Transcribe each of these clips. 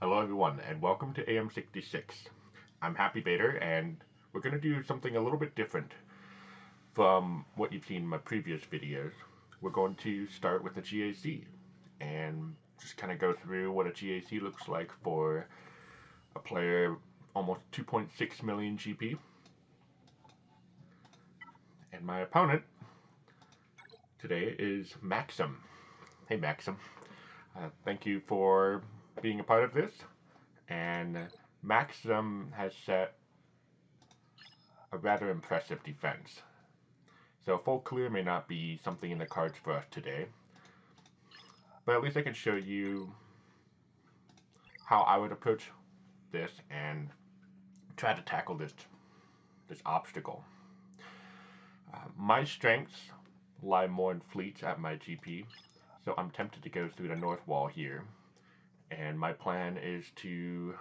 Hello everyone and welcome to AM66. I'm Happy Bader and we're going to do something a little bit different from what you've seen in my previous videos. We're going to start with a GAC and just kind of go through what a GAC looks like for a player almost 2.6 million GP. And my opponent today is Maxim. Hey Maxim. Thank you for being a part of this. And Maxim has set a rather impressive defense. So full clear may not be something in the cards for us today. But at least I can show you how I would approach this and try to tackle this obstacle. My strengths lie more in fleets at my GP. So I'm tempted to go through the north wall here. And my plan is to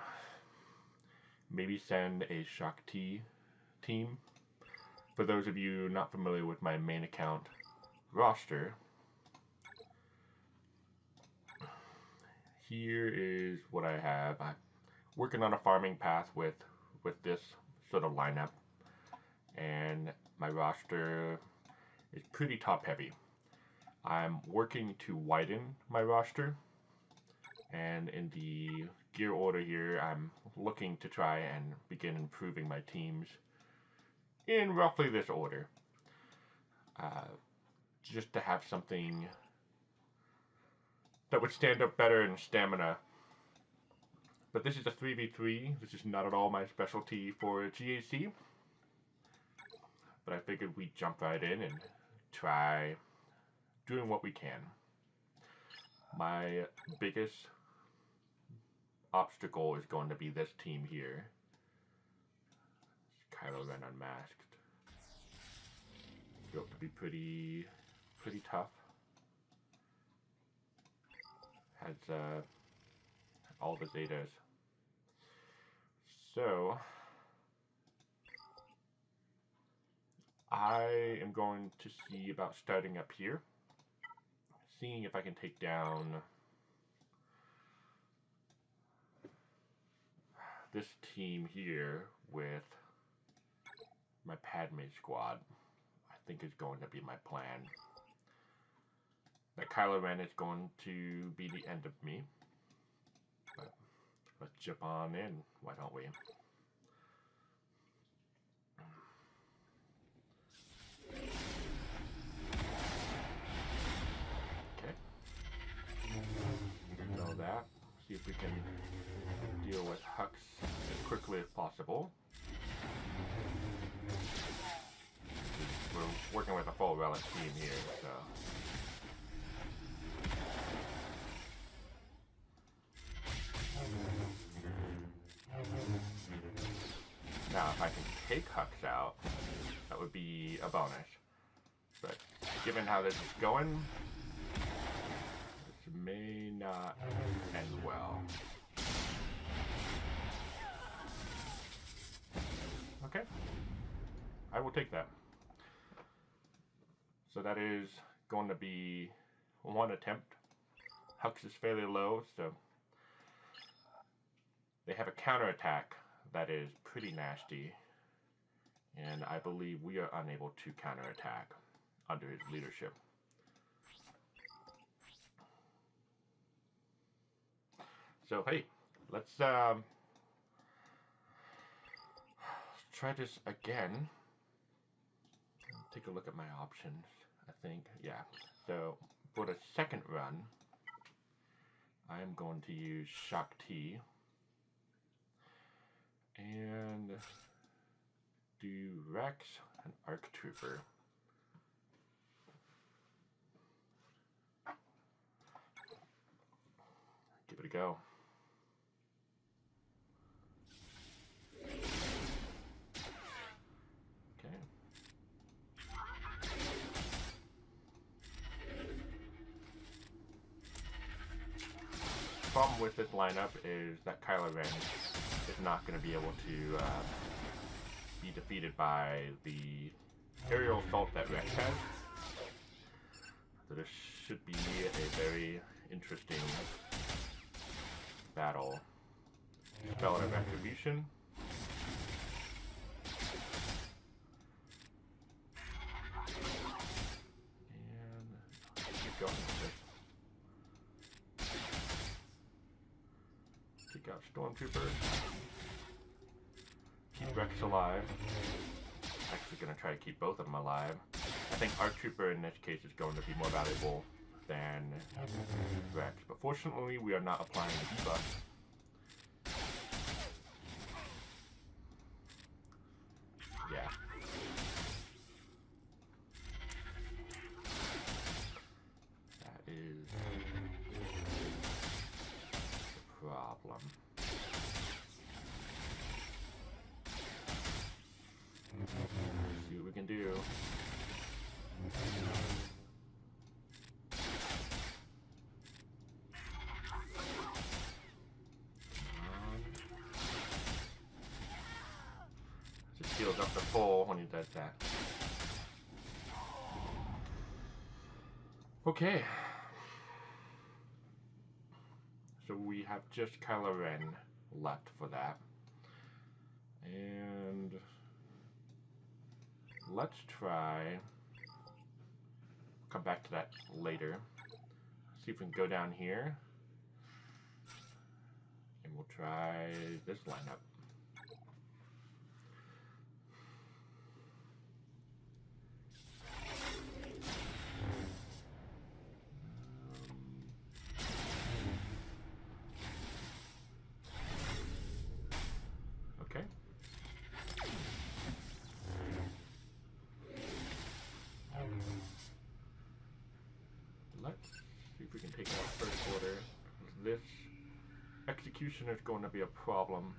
maybe send a Shock T team. For those of you not familiar with my main account roster, here is what I have. I'm working on a farming path with this sort of lineup. And my roster is pretty top heavy. I'm working to widen my roster, and in the gear order here, I'm looking to try and begin improving my teams in roughly this order, just to have something that would stand up better in stamina. But this is a 3v3. This is not at all my specialty for a GAC, but I figured we'd jump right in and try doing what we can. My biggest obstacle is going to be this team here. Kylo Ren unmasked. It's built to be pretty tough. Has all the Zetas. So I am going to see about starting up here, seeing if I can take down this team here with my Padme squad. I think is going to be my plan. That Kylo Ren is going to be the end of me, but let's jump on in, why don't we? Know that. See if we can deal with Hux as quickly as possible. We're working with a full relic team here, so. Now, if I can take Hux out, that would be a bonus. But given how this is going, may not end well. Okay, I will take that. So that is going to be one attempt. Hux is fairly low, so they have a counterattack that is pretty nasty, and I believe we are unable to counterattack under his leadership. So hey, let's try this again. Take a look at my options, I think. Yeah, so for the second run, I am going to use Shock T and do Rex and Arc Trooper. Give it a go. The problem with this lineup is that Kylo Ren is not going to be able to be defeated by the aerial assault that Rex has. So this should be a very interesting battle. Spell of Attribution. And keep going with this. Take out Stormtrooper. Keep Rex alive. Actually gonna try to keep both of them alive. I think Arc Trooper in this case is going to be more valuable than Rex. But fortunately we are not applying the debuff. Yeah. That is the problem. Let's see what we can do. Just heals up the full when he does that. Okay. So we have just Kylo Ren left for that. And let's try, come back to that later. See if we can go down here. And we'll try this lineup. Okay. Let's see if we can take out first order. This executioner is going to be a problem.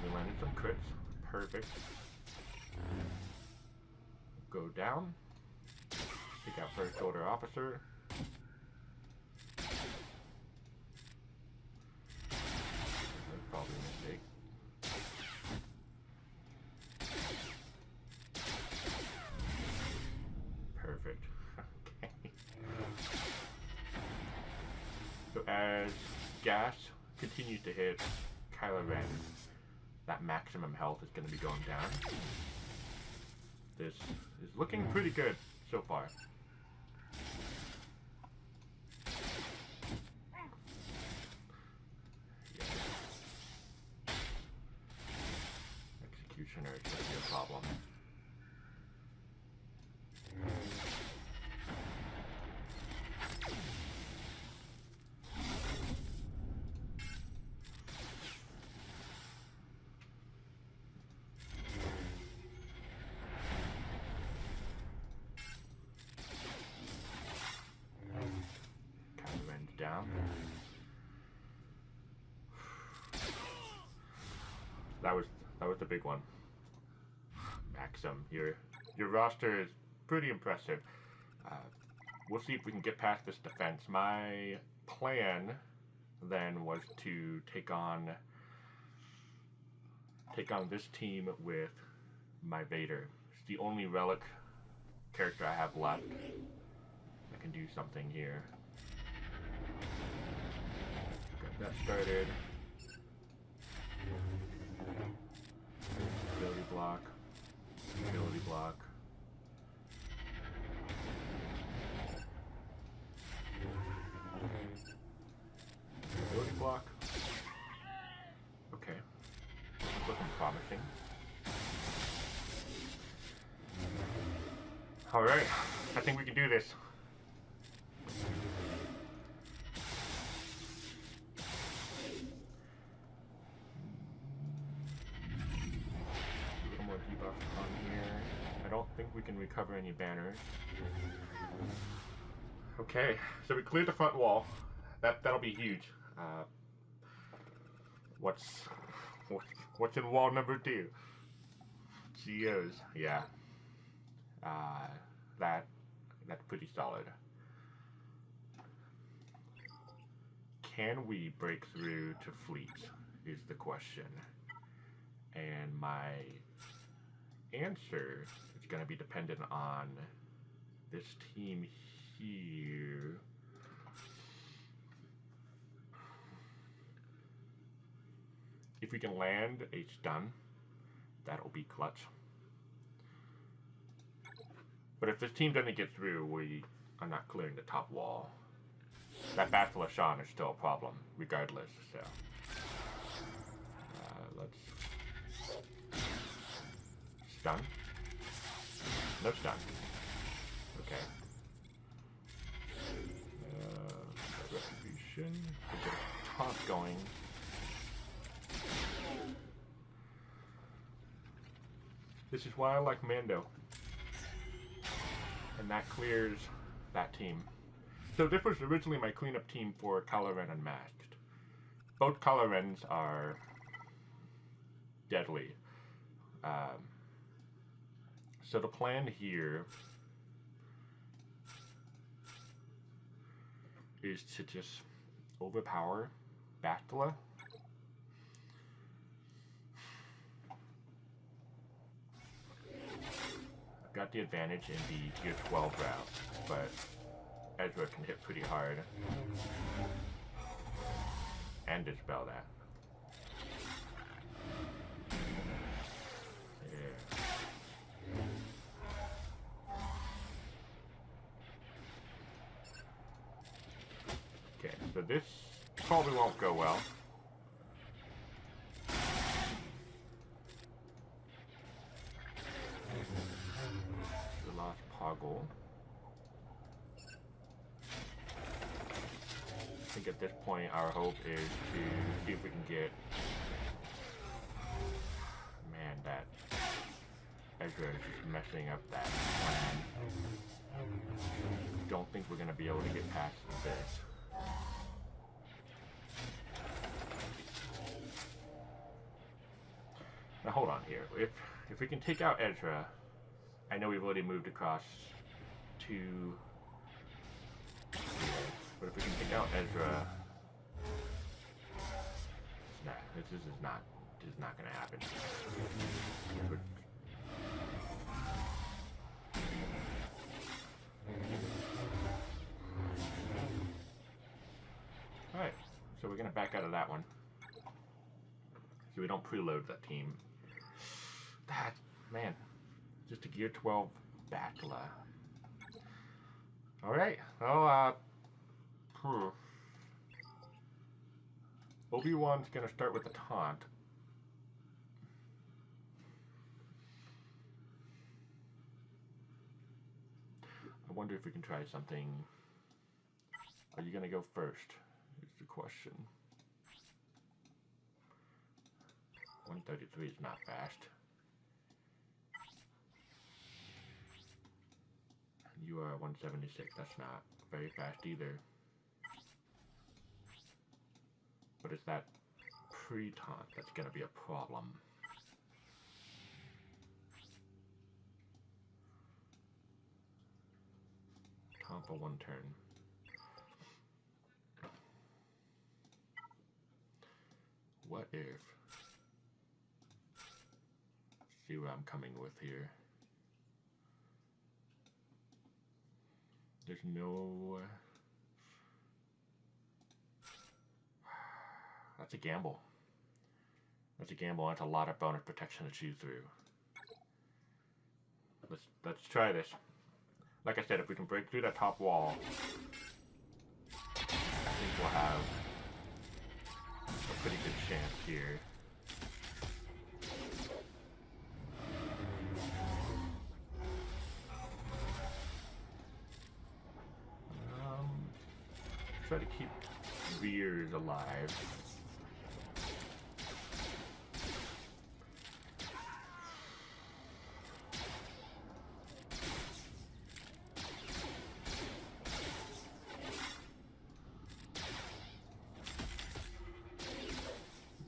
We landed some crits. Perfect. Go down. Take out first order officer. That's probably a mistake. Perfect. Okay. So as gas continues to hit Kylo Ren, that maximum health is going to be going down. This is looking pretty good so far. Yeah. Executioner is going to be a problem. Down. That was the big one. Maxim, your roster is pretty impressive. We'll see if we can get past this defense. My plan then was to take on this team with my Vader. It's the only relic character I have left that can do something here. Got that started. Ability block. Ability block. Ability block. Okay. Looking promising. Alright. I think we can do this. I don't think we can recover any banners. Okay, so we cleared the front wall. That'll be huge. What's in wall number 2? GOs, yeah. That's pretty solid. Can we break through to fleet is the question. And my answer is going to be dependent on this team here. if we can land a stun, that'll be clutch. But if this team doesn't get through, we are not clearing the top wall. That Battle of Sean is still a problem, regardless, so. Let's stun. No stun. Okay. Retribution. We'll get a taunt going. This is why I like Mando. And that clears that team. So this was originally my cleanup team for Kylo Ren Unmasked. Both Kylo Rens are deadly. So the plan here is to just overpower Bactala. Got the advantage in the tier 12 route, but Ezra can hit pretty hard and dispel that. Okay, so this probably won't go well. The last Poggle. I think at this point our hope is to see if we can get... Man, that Ezra is just messing up that plan. Don't think we're going to be able to get past this. Now hold on here. If we can take out Ezra, I know we've already moved across to here, but if we can take out Ezra, nah, this is not going to happen. All right, so we're going to back out of that one. So we don't preload that team. That, man, just a Gear 12 Bactala. Alright, well, Obi-Wan's gonna start with a taunt. I wonder if we can try something. Are you gonna go first? Is the question. 133 is not fast. You are 176. That's not very fast either. But it's that pre-taunt that's going to be a problem. Taunt for one turn. What if... See what I'm coming with here. There's no... That's a gamble. That's a gamble. That's a lot of bonus protection to choose through. Let's try this. Like I said, if we can break through that top wall, I think we'll have a pretty good chance here. Try to keep Veers alive.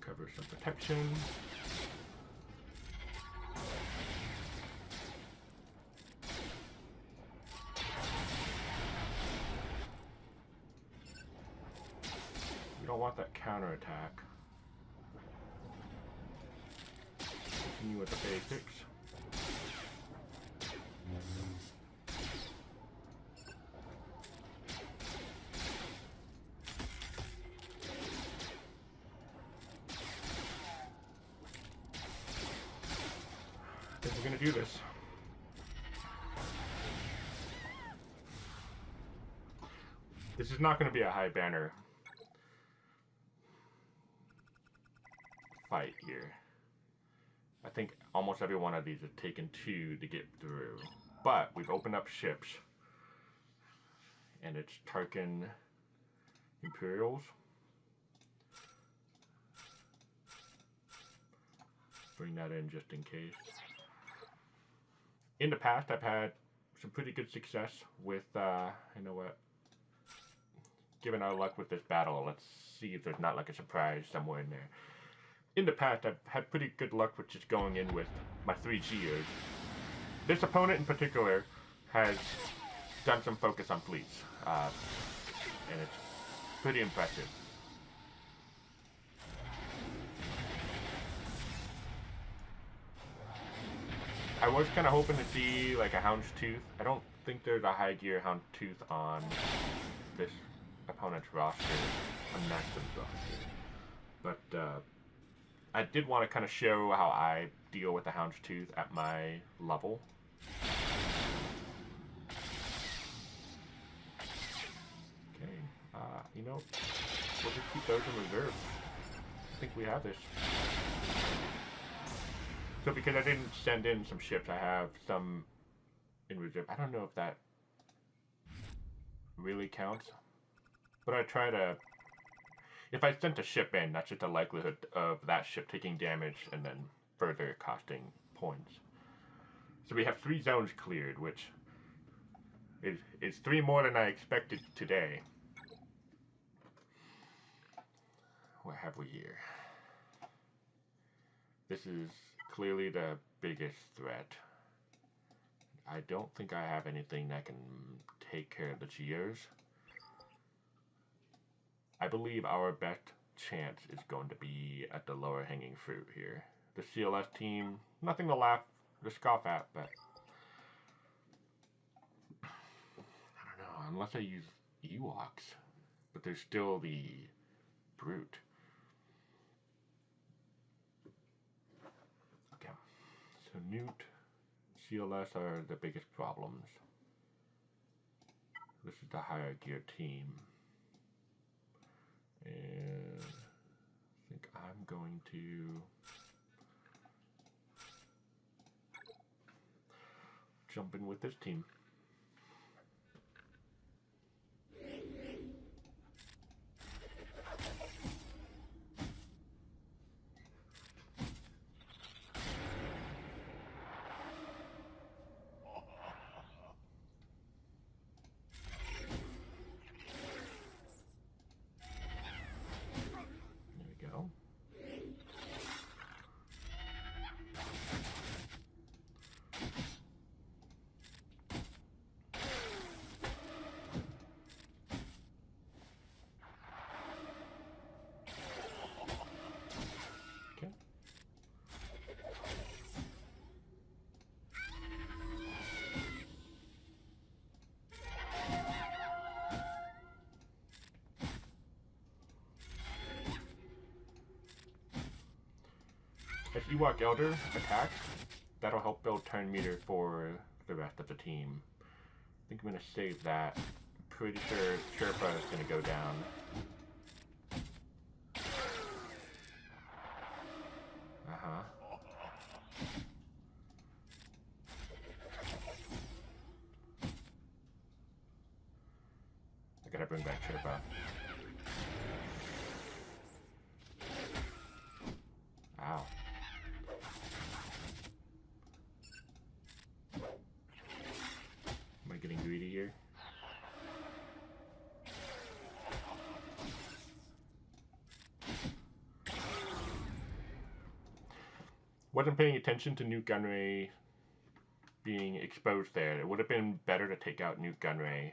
Recover some protection. Don't want that counterattack. Continue with the basics. We're gonna do this. This is not gonna be a high banner fight here. I think almost every one of these has taken 2 to get through. But we've opened up ships. And it's Tarkin Imperials. Bring that in just in case. In the past, I've had some pretty good success with, you know what? Given our luck with this battle, let's see if there's not like a surprise somewhere in there. In the past, I've had pretty good luck with just going in with my 3 Gers. This opponent in particular has done some focus on fleets, and it's pretty impressive. I was kind of hoping to see like a Houndstooth. I don't think there's a high gear Houndstooth on this opponent's roster, on Maxim's roster. But I did want to kind of show how I deal with the Houndstooth at my level. Okay, you know, we'll just keep those in reserve. I think we have this. So because I didn't send in some ships, I have some in reserve. I don't know if that really counts, but I try to... If I sent a ship in, that's just a likelihood of that ship taking damage and then further costing points. So we have 3 zones cleared, which is 3 more than I expected today. What have we here? This is clearly the biggest threat. I don't think I have anything that can take care of the Gers. I believe our best chance is going to be at the lower hanging fruit here. The CLS team, nothing to laugh or scoff at, but I don't know, unless I use Ewoks, but there's still the Brute. Okay, so Newt, CLS are the biggest problems. This is the higher gear team. And I think I'm going to jump in with this team. If Ewok Elder attacks, that'll help build turn meter for the rest of the team. I think I'm going to save that. I'm pretty sure Sherpa is going to go down. I gotta bring back Sherpa. Ow. Am I getting greedy here? Wasn't paying attention to Nuke Gunray being exposed there. It would have been better to take out Nuke Gunray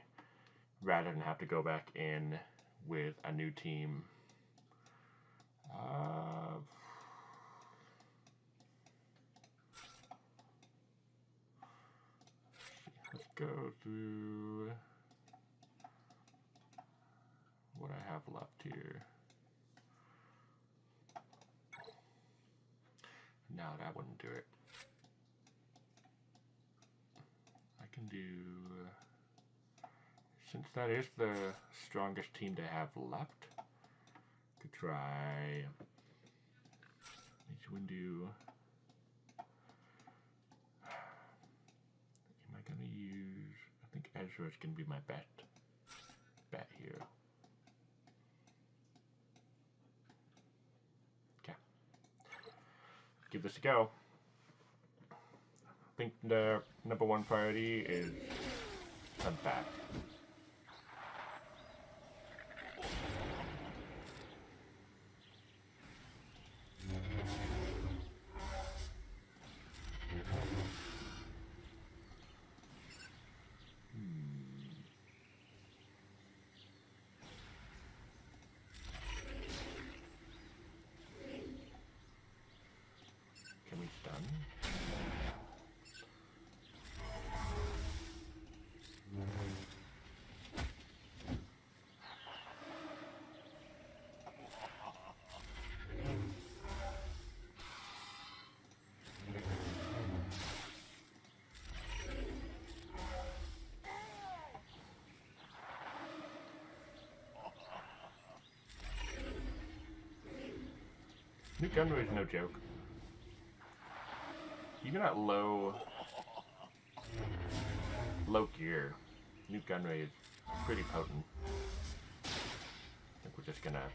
rather than have to go back in with a new team. Let's go through what I have left here. No, that wouldn't do it. Since that is the strongest team to have left, could try Mace Windu. Am I gonna use? I think Ezra is gonna be my bet here. Okay, give this a go. I think the number one priority is Sunfat. Can we stun? New gunway is no joke. Even at low gear, new gunway is pretty potent. I think we're just gonna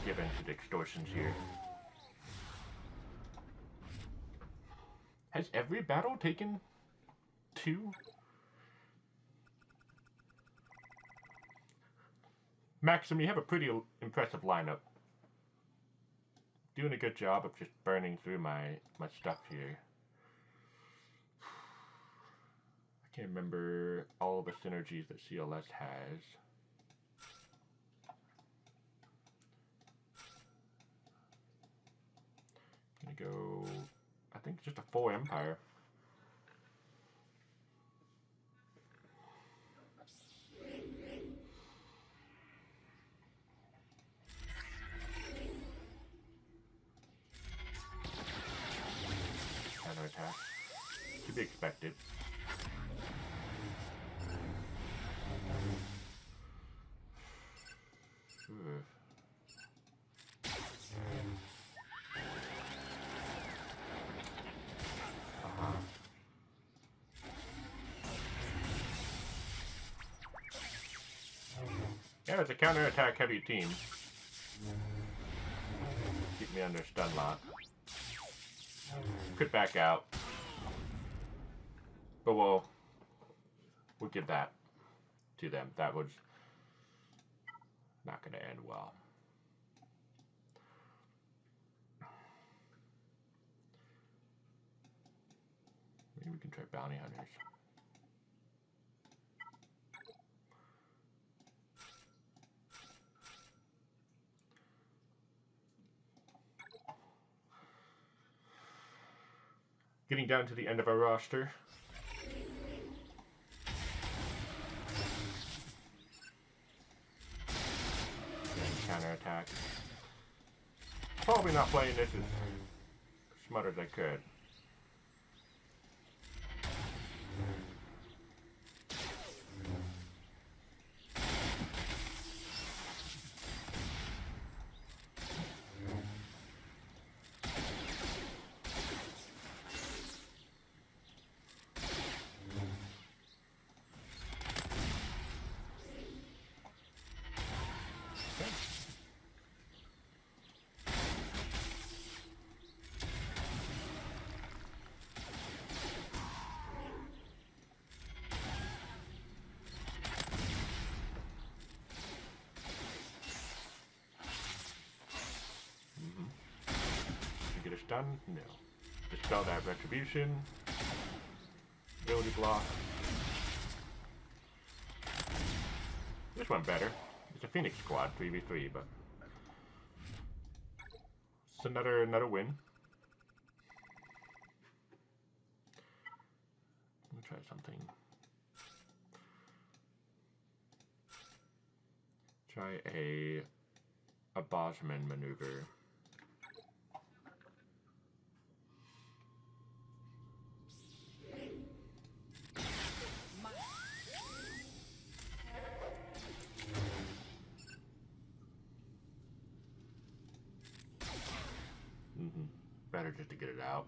give in to the extortions here. Has every battle taken 2? Maxim, you have a pretty impressive lineup. Doing a good job of just burning through my stuff here. I can't remember all the synergies that CLS has. I'm gonna go, I think just a full Empire. Attack. To be expected. Yeah, it's a counter-attack heavy team. Keep me under stun lock. Could back out, but we'll give that to them. That was not going to end well. Maybe we can try bounty hunters. Getting down to the end of our roster. Counterattack. Probably not playing this as smart as I could. Done? No. Dispel that retribution. Ability block. This one better. It's a Phoenix squad 3v3, but it's another win. Let me try something. Try a Bosman maneuver. better just to get it out.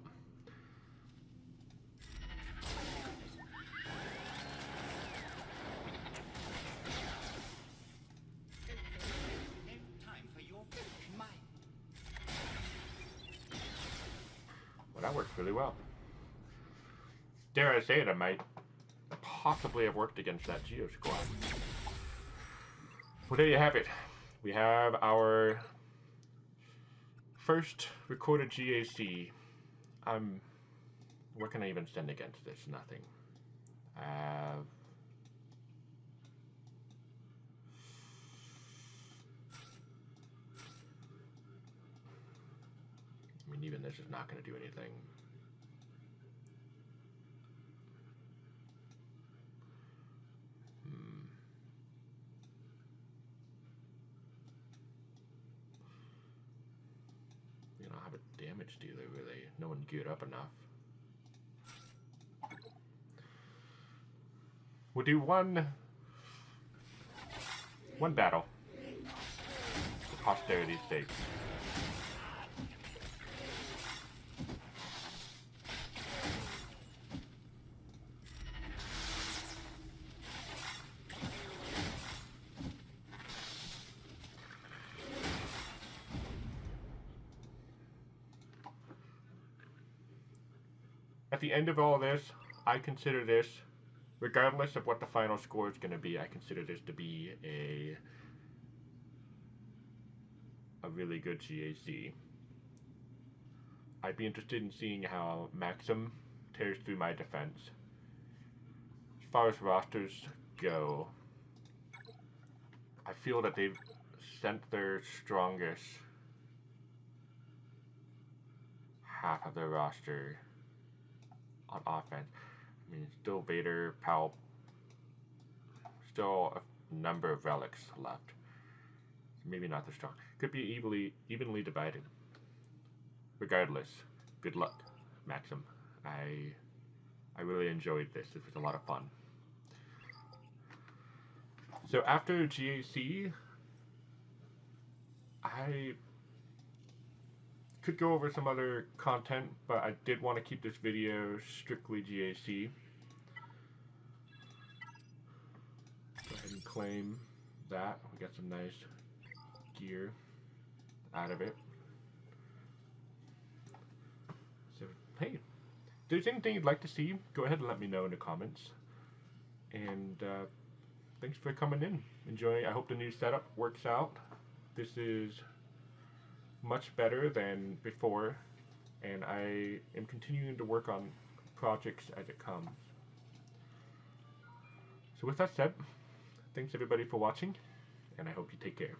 Well, that works really well. Dare I say it, I might possibly have worked against that SWGOH. Well, there you have it. We have our first recorded GAC. What can I even send against this? Nothing. I mean, even this is not going to do anything. You don't have a damage dealer, really. No one geared up enough. We'll do one battle for posterity's sake. At the end of all this, I consider this, regardless of what the final score is going to be, I consider this to be a really good GAC. I'd be interested in seeing how Maxim tears through my defense. As far as rosters go, I feel that they've sent their strongest half of their roster on offense. I mean, still Vader, Palp, still a number of relics left. Maybe not the strong. Could be evenly divided. Regardless, good luck, Maxim. I really enjoyed this. This was a lot of fun. So after GAC, I could go over some other content, but I did want to keep this video strictly GAC. Go ahead and claim that. We got some nice gear out of it. So, hey, if there's anything you'd like to see, go ahead and let me know in the comments. And thanks for coming in. Enjoy. I hope the new setup works out. This is much better than before, and I am continuing to work on projects as it comes. So with that said, thanks everybody for watching, and I hope you take care.